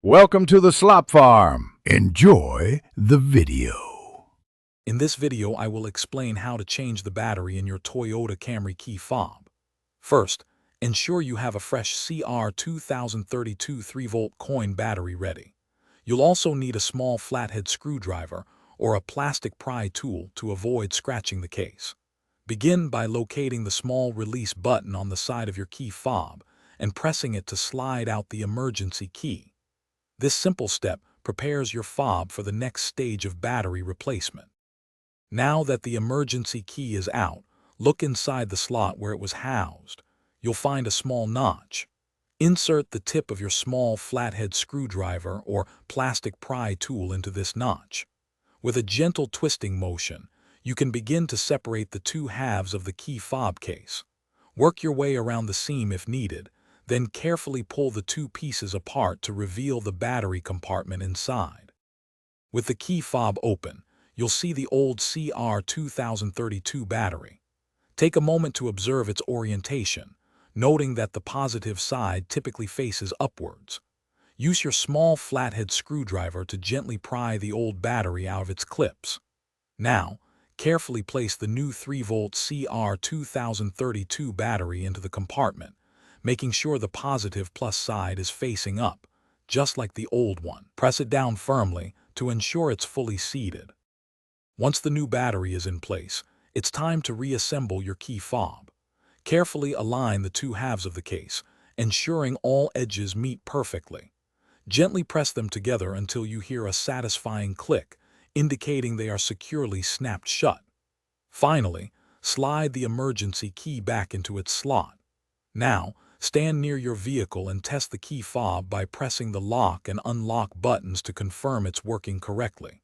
Welcome to the Slop Farm. Enjoy the video. In this video, I will explain how to change the battery in your Toyota Camry key fob. First, ensure you have a fresh CR 2032 3-volt coin battery ready. You'll also need a small flathead screwdriver or a plastic pry tool to avoid scratching the case. Begin by locating the small release button on the side of your key fob and pressing it to slide out the emergency key. This simple step prepares your fob for the next stage of battery replacement. Now that the emergency key is out, look inside the slot where it was housed. You'll find a small notch. Insert the tip of your small flathead screwdriver or plastic pry tool into this notch. With a gentle twisting motion, you can begin to separate the two halves of the key fob case. Work your way around the seam if needed, then carefully pull the two pieces apart to reveal the battery compartment inside. With the key fob open, you'll see the old CR 2032 battery. Take a moment to observe its orientation, noting that the positive side typically faces upwards. Use your small flathead screwdriver to gently pry the old battery out of its clips. Now, carefully place the new 3-volt CR 2032 battery into the compartment, making sure the positive plus side is facing up, just like the old one. Press it down firmly to ensure it's fully seated. Once the new battery is in place, it's time to reassemble your key fob. Carefully align the two halves of the case, ensuring all edges meet perfectly. Gently press them together until you hear a satisfying click, indicating they are securely snapped shut. Finally, slide the emergency key back into its slot. Now, stand near your vehicle and test the key fob by pressing the lock and unlock buttons to confirm it's working correctly.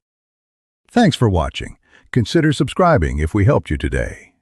Thanks for watching. Consider subscribing if we helped you today.